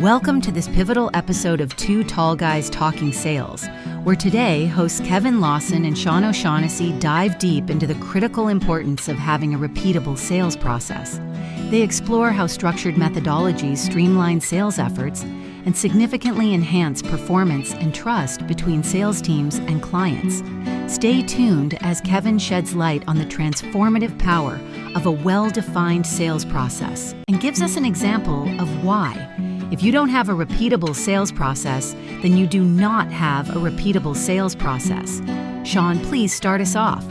Welcome to this pivotal episode of Two Tall Guys Talking Sales, where today hosts Kevin Lawson and Sean O'Shaughnessy dive deep into the critical importance of having a repeatable sales process. They explore how structured methodologies streamline sales efforts and significantly enhance performance and trust between sales teams and clients. Stay tuned as Kevin sheds light on the transformative power of a well-defined sales process and gives us an example of why. If you don't have a repeatable sales process, then you do not have a repeatable sales process. Sean, please start us off.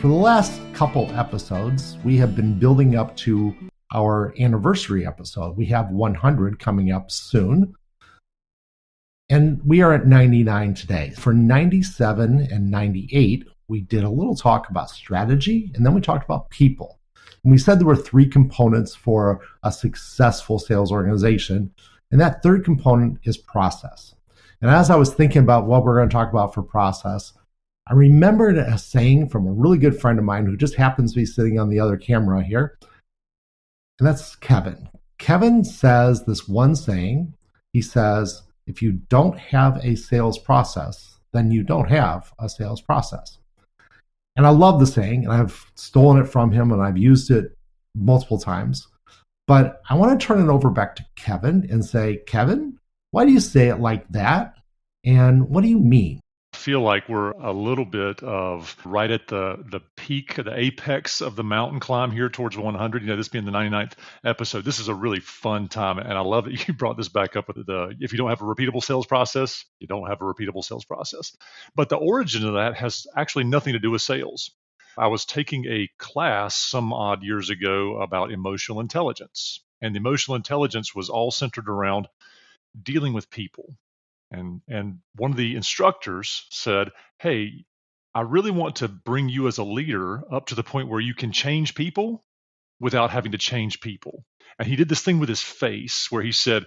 For the last couple episodes, we have been building up to our anniversary episode. We have 100 coming up soon. And we are at 99 today. For 97 and 98, we did a little talk about strategy, and then we talked about people. And we said there were three components for a successful sales organization, and that third component is process. And as I was thinking about what we're going to talk about for process, I remembered a saying from a really good friend of mine who just happens to be sitting on the other camera here, and that's Kevin. Kevin says this one saying. He says, if you don't have a sales process, then you don't have a sales process. And I love the saying, and I've stolen it from him, and I've used it multiple times. But I want to turn it over back to Kevin and say, Kevin, why do you say it like that? And what do you mean? I feel like we're a little bit of right at the peak, the apex of the mountain climb here towards 100. This being the 99th episode, this is a really fun time. And I love that you brought this back up with if you don't have a repeatable sales process, you don't have a repeatable sales process. But the origin of that has actually nothing to do with sales. I was taking a class some odd years ago about emotional intelligence. And the emotional intelligence was all centered around dealing with people. And one of the instructors said, hey, I really want to bring you as a leader up to the point where you can change people without having to change people. And he did this thing with his face where he said,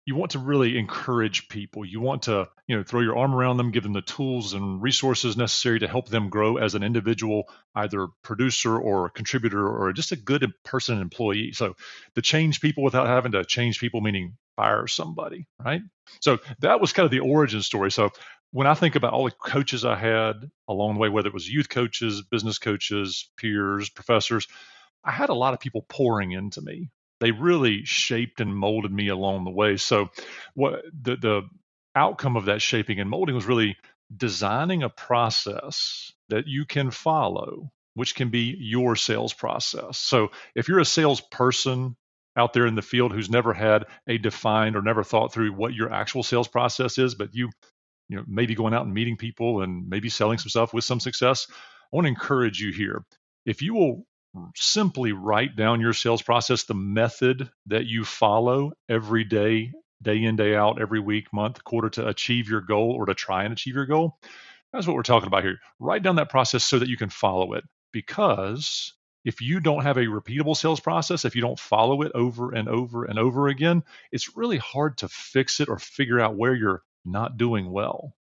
you want to really encourage people. You want to, throw your arm around them, give them the tools and resources necessary to help them grow as an individual, either producer or contributor or just a good person and employee. So to change people without having to change people, meaning fire somebody, right? So that was kind of the origin story. So when I think about all the coaches I had along the way, whether it was youth coaches, business coaches, peers, professors, I had a lot of people pouring into me. They really shaped and molded me along the way. So what the outcome of that shaping and molding was really designing a process that you can follow, which can be your sales process. So if you're a salesperson out there in the field who's never had a defined or never thought through what your actual sales process is, but you maybe going out and meeting people and maybe selling some stuff with some success, I want to encourage you here. If you will simply write down your sales process, the method that you follow every day, day in, day out, every week, month, quarter to achieve your goal or to try and achieve your goal, that's what we're talking about here. Write down that process so that you can follow it. Because if you don't have a repeatable sales process, if you don't follow it over and over and over again, it's really hard to fix it or figure out where you're not doing well.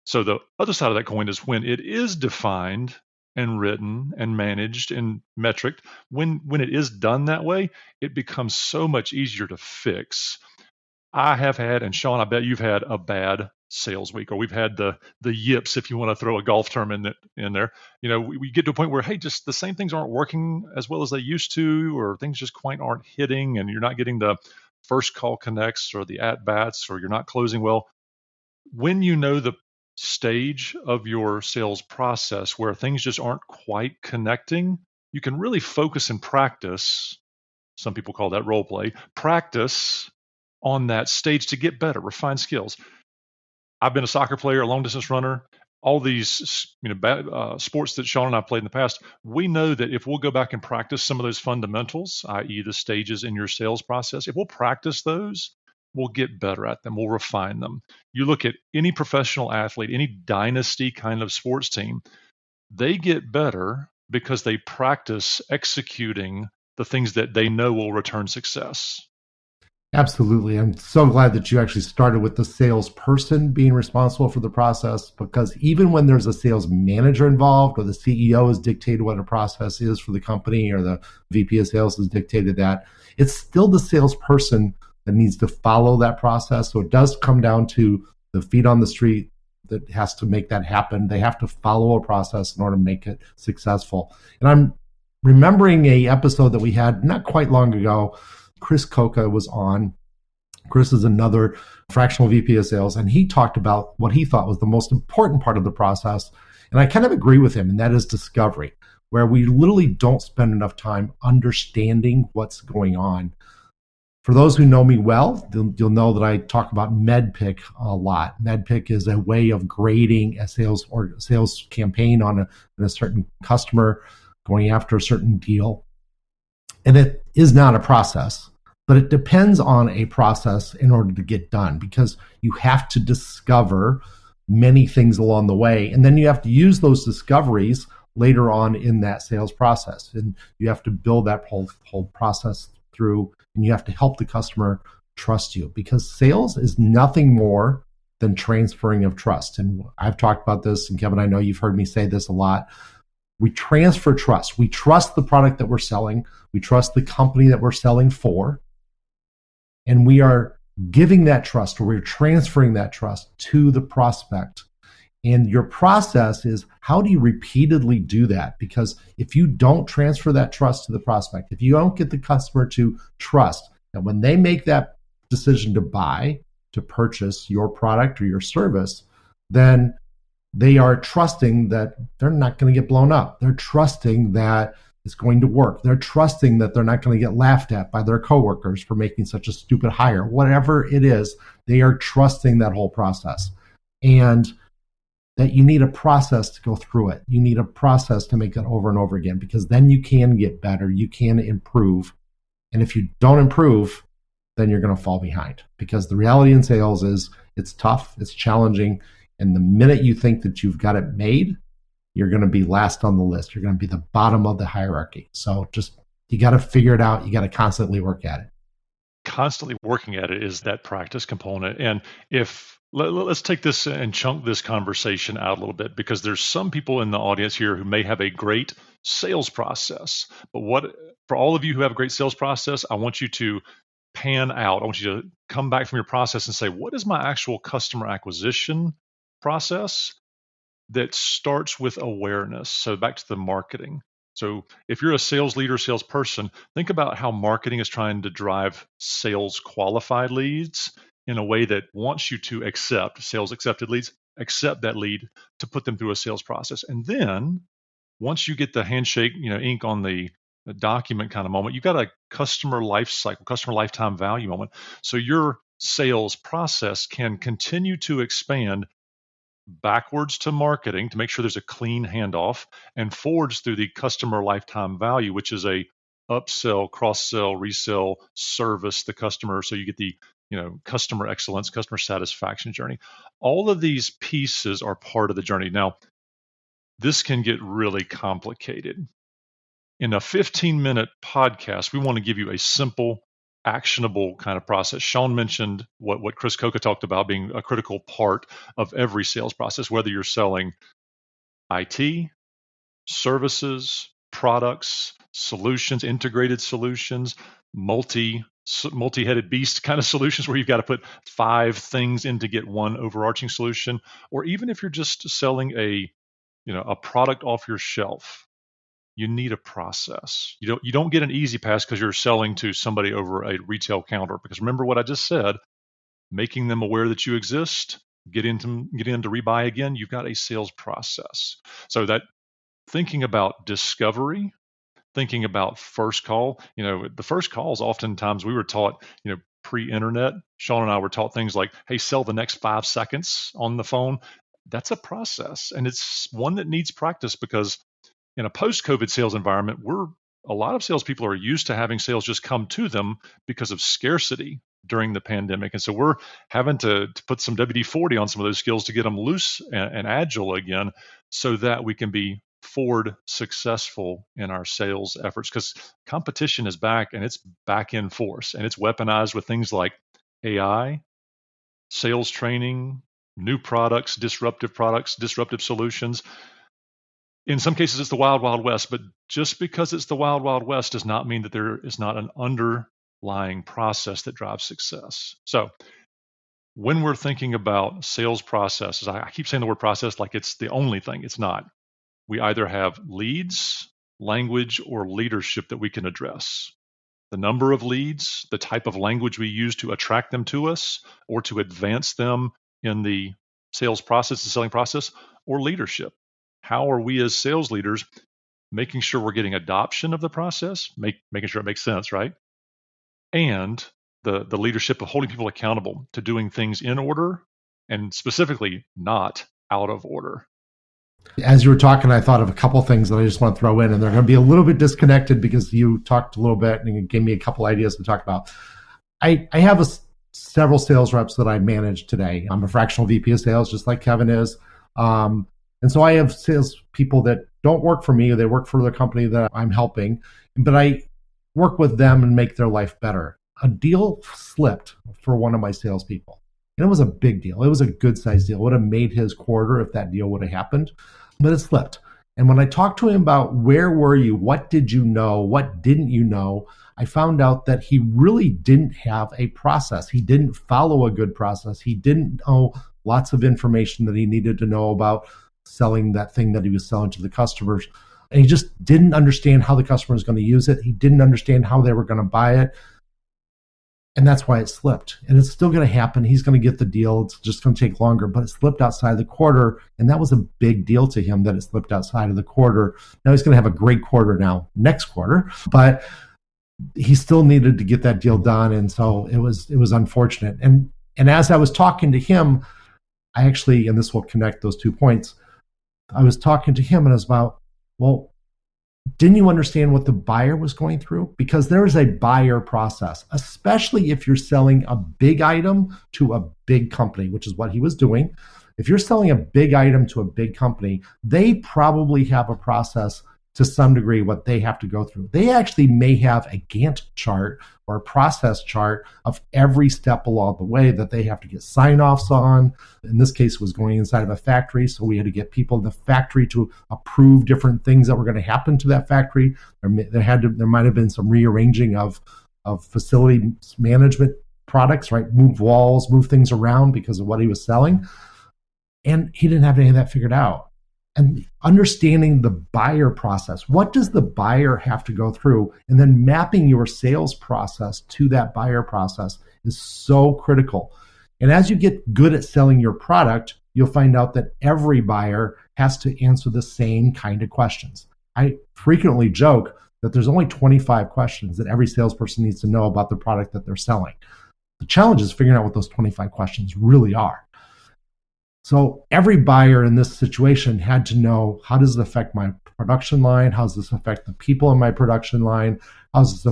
So the other side of that coin is when it is defined and written and managed and metriced, when it is done that way, it becomes so much easier to fix. I have had, and Sean, I bet you've had a bad sales week, or we've had the yips, if you want to throw a golf term in there. We get to a point where, hey, just the same things aren't working as well as they used to, or things just quite aren't hitting, and you're not getting the first call connects or the at-bats, or you're not closing well. When you know the stage of your sales process where things just aren't quite connecting, you can really focus and practice. Some people call that role play. Practice on that stage to get better, refine skills. I've been a soccer player, a long distance runner, all these sports that Sean and I played in the past. We know that if we'll go back and practice some of those fundamentals, i.e. the stages in your sales process, if we'll practice those, we'll get better at them. We'll refine them. You look at any professional athlete, any dynasty kind of sports team, they get better because they practice executing the things that they know will return success. Absolutely. I'm so glad that you actually started with the salesperson being responsible for the process, because even when there's a sales manager involved or the CEO has dictated what a process is for the company or the VP of sales has dictated that, it's still the salesperson that needs to follow that process. So it does come down to the feet on the street that has to make that happen. They have to follow a process in order to make it successful. And I'm remembering a episode that we had not quite long ago. Chris Coca was on. Chris is another fractional VP of sales, and he talked about what he thought was the most important part of the process. And I kind of agree with him, and that is discovery, where we literally don't spend enough time understanding what's going on. For those who know me well, you'll know that I talk about MedPick a lot. MedPick is a way of grading a sales campaign on a certain customer, going after a certain deal. And it is not a process, but it depends on a process in order to get done, because you have to discover many things along the way. And then you have to use those discoveries later on in that sales process. And you have to build that whole process through, and you have to help the customer trust you, because sales is nothing more than transferring of trust. And I've talked about this, and Kevin, I know you've heard me say this a lot. We transfer trust. We trust the product that we're selling. We trust the company that we're selling for. And we are giving that trust, or we're transferring that trust to the prospect. And your process is, how do you repeatedly do that? Because if you don't transfer that trust to the prospect, if you don't get the customer to trust that when they make that decision to buy, to purchase your product or your service, then they are trusting that they're not going to get blown up. They're trusting that it's going to work. They're trusting that they're not going to get laughed at by their coworkers for making such a stupid hire. Whatever it is, they are trusting that whole process. And that you need a process to go through it. You need a process to make it over and over again, because then you can get better, you can improve. And if you don't improve, then you're going to fall behind, because the reality in sales is it's tough, it's challenging. And the minute you think that you've got it made, you're going to be last on the list. You're going to be the bottom of the hierarchy. So just, you got to figure it out. You got to constantly work at it. Constantly working at it is that practice component. And if let's take this and chunk this conversation out a little bit, because there's some people in the audience here who may have a great sales process. But for all of you who have a great sales process, I want you to pan out. I want you to come back from your process and say, what is my actual customer acquisition process that starts with awareness? So back to the marketing. So if you're a sales leader, salesperson, think about how marketing is trying to drive sales qualified leads in a way that wants you to accept sales accepted leads, accept that lead to put them through a sales process. And then once you get the handshake, ink on the document kind of moment, you got a customer life cycle, customer lifetime value moment. So your sales process can continue to expand backwards to marketing to make sure there's a clean handoff, and forwards through the customer lifetime value, which is a upsell, cross-sell, resell, service the customer. So you get the customer excellence, customer satisfaction journey. All of these pieces are part of the journey. Now, this can get really complicated. In a 15-minute podcast, we want to give you a simple, actionable kind of process. Sean mentioned what Chris Coca talked about being a critical part of every sales process, whether you're selling IT, services, products, solutions, integrated solutions, multi-headed beast kind of solutions where you've got to put 5 things in to get one overarching solution, or even if you're just selling a product off your shelf. You need a process. You don't get an easy pass because you're selling to somebody over a retail counter. Because remember what I just said, making them aware that you exist, get in to rebuy again. You've got a sales process. So that thinking about discovery, thinking about first call. The first calls, oftentimes we were taught, pre-internet. Sean and I were taught things like, hey, sell the next 5 seconds on the phone. That's a process, and it's one that needs practice, because in a post-COVID sales environment, a lot of salespeople are used to having sales just come to them because of scarcity during the pandemic. And so we're having to put some WD-40 on some of those skills to get them loose and agile again, so that we can be forward successful in our sales efforts, because competition is back, and it's back in force, and it's weaponized with things like AI, sales training, new products, disruptive solutions. In some cases, it's the wild, wild west, but just because it's the wild, wild west does not mean that there is not an underlying process that drives success. So when we're thinking about sales processes, I keep saying the word process like it's the only thing. It's not. We either have leads, language, or leadership that we can address. The number of leads, the type of language we use to attract them to us or to advance them in the sales process, the selling process, or leadership. How are we as sales leaders making sure we're getting adoption of the process, making sure it makes sense, right? And the leadership of holding people accountable to doing things in order and specifically not out of order. As you were talking, I thought of a couple things that I just want to throw in, and they're going to be a little bit disconnected because you talked a little bit and you gave me a couple ideas to talk about. I have several sales reps that I manage today. I'm a fractional VP of sales, just like Kevin is. And so I have sales people that don't work for me, or they work for the company that I'm helping, but I work with them and make their life better. A deal slipped for one of my salespeople. And it was a big deal. It was a good sized deal. It would have made his quarter if that deal would have happened, but it slipped. And when I talked to him about where were you, what did you know, what didn't you know, I found out that he really didn't have a process. He didn't follow a good process. He didn't know lots of information that he needed to know about selling that thing that he was selling to the customers. And he just didn't understand how the customer was going to use it. He didn't understand how they were going to buy it. And that's why it slipped. And it's still going to happen. He's going to get the deal. It's just going to take longer, but it slipped outside the quarter. And that was a big deal to him that it slipped outside of the quarter. Now he's going to have a great quarter now, next quarter, but he still needed to get that deal done. And so it was unfortunate. And as I was talking to him, I actually, and this will connect those 2 points, I was talking to him and I was about, well, didn't you understand what the buyer was going through? Because there is a buyer process, especially if you're selling a big item to a big company, which is what he was doing. If you're selling a big item to a big company, they probably have a process to some degree what they have to go through. They actually may have a Gantt chart or a process chart of every step along the way that they have to get sign-offs on. In this case, it was going inside of a factory, so we had to get people in the factory to approve different things that were going to happen to that factory. There might have been some rearranging of facility management products, right? Move walls, move things around because of what he was selling. And he didn't have any of that figured out. And understanding the buyer process, what does the buyer have to go through? And then mapping your sales process to that buyer process is so critical. And as you get good at selling your product, you'll find out that every buyer has to answer the same kind of questions. I frequently joke that there's only 25 questions that every salesperson needs to know about the product that they're selling. The challenge is figuring out what those 25 questions really are. So every buyer in this situation had to know, how does it affect my production line? How does this affect the people in my production line? How does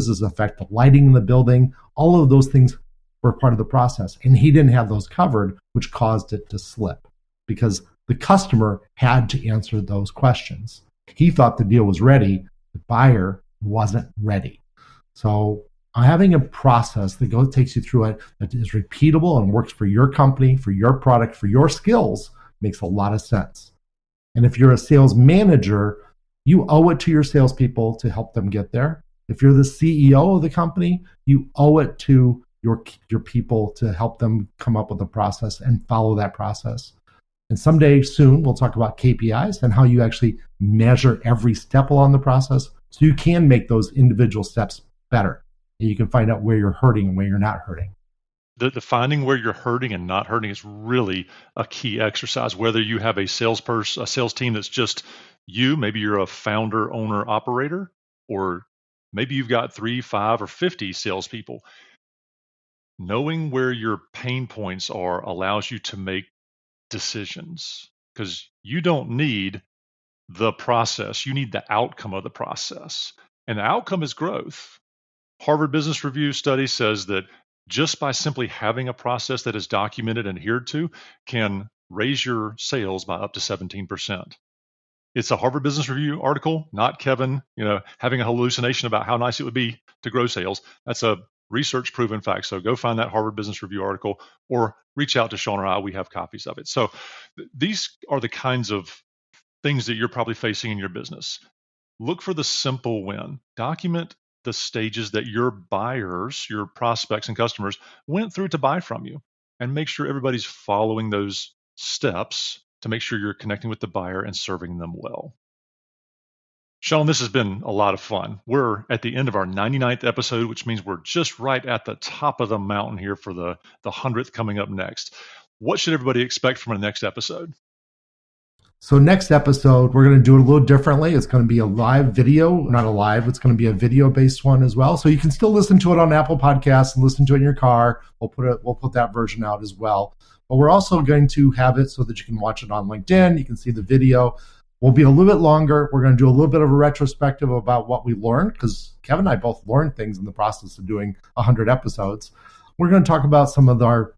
this affect the lighting in the building? All of those things were part of the process. And he didn't have those covered, which caused it to slip because the customer had to answer those questions. He thought the deal was ready. The buyer wasn't ready. So having a process that takes you through it that is repeatable and works for your company, for your product, for your skills makes a lot of sense. And if you're a sales manager, you owe it to your salespeople to help them get there. If you're the CEO of the company, you owe it to your people to help them come up with a process and follow that process. And someday soon, we'll talk about KPIs and how you actually measure every step along the process so you can make those individual steps better. And you can find out where you're hurting and where you're not hurting. The finding where you're hurting and not hurting is really a key exercise. Whether you have a sales team that's just you, maybe you're a founder, owner, operator, or maybe you've got 3, 5, or 50 salespeople. Knowing where your pain points are allows you to make decisions because you don't need the process. You need the outcome of the process. And the outcome is growth. Harvard Business Review study says that just by simply having a process that is documented and adhered to can raise your sales by up to 17%. It's a Harvard Business Review article, not Kevin, having a hallucination about how nice it would be to grow sales. That's a research proven fact. So go find that Harvard Business Review article or reach out to Sean or I. We have copies of it. So these are the kinds of things that you're probably facing in your business. Look for the simple win. Document the stages that your buyers, your prospects and customers went through to buy from you, and make sure everybody's following those steps to make sure you're connecting with the buyer and serving them well. Sean, this has been a lot of fun. We're at the end of our 99th episode, which means we're just right at the top of the mountain here for the 100th coming up next. What should everybody expect from our next episode? So next episode, we're going to do it a little differently. It's going to be a live video, not a live. It's going to be a video-based one as well. So you can still listen to it on Apple Podcasts and listen to it in your car. We'll put that version out as well. But we're also going to have it so that you can watch it on LinkedIn. You can see the video. We'll be a little bit longer. We're going to do a little bit of a retrospective about what we learned, because Kevin and I both learned things in the process of doing 100 episodes. We're going to talk about some of our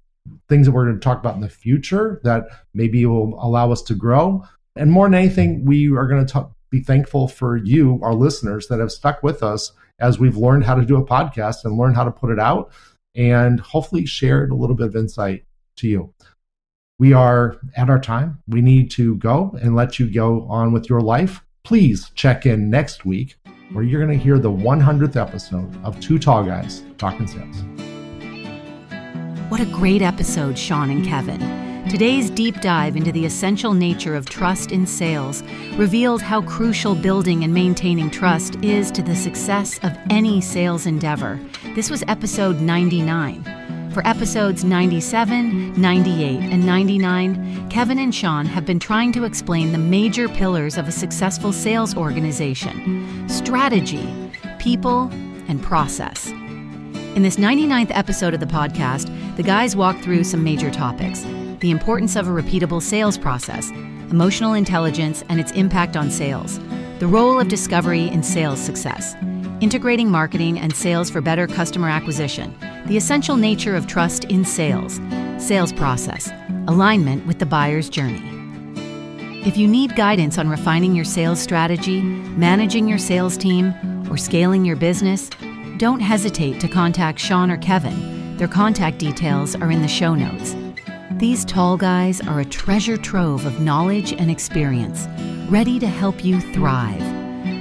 things that we're going to talk about in the future that maybe will allow us to grow. And more than anything, we are going to be thankful for you, our listeners, that have stuck with us as we've learned how to do a podcast and learned how to put it out, and hopefully shared a little bit of insight to you. We are at our time. We need to go and let you go on with your life. Please check in next week, where you're going to hear the 100th episode of Two Tall Guys Talking Sales. What a great episode, Sean and Kevin. Today's deep dive into the essential nature of trust in sales revealed how crucial building and maintaining trust is to the success of any sales endeavor. This was episode 99. For episodes 97, 98, and 99, Kevin and Sean have been trying to explain the major pillars of a successful sales organization: strategy, people, and process. In this 99th episode of the podcast, the guys walk through some major topics: the importance of a repeatable sales process, emotional intelligence and its impact on sales, the role of discovery in sales success, integrating marketing and sales for better customer acquisition, the essential nature of trust in sales, sales process, alignment with the buyer's journey. If you need guidance on refining your sales strategy, managing your sales team, or scaling your business, don't hesitate to contact Sean or Kevin. Their contact details are in the show notes. These tall guys are a treasure trove of knowledge and experience, ready to help you thrive.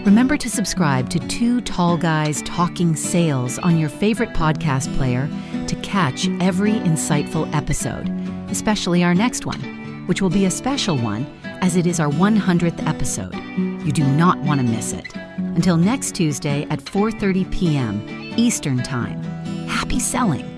Remember to subscribe to Two Tall Guys Talking Sales on your favorite podcast player to catch every insightful episode, especially our next one, which will be a special one as it is our 100th episode. You do not want to miss it. Until next Tuesday at 4:30 p.m. Eastern Time. Happy selling!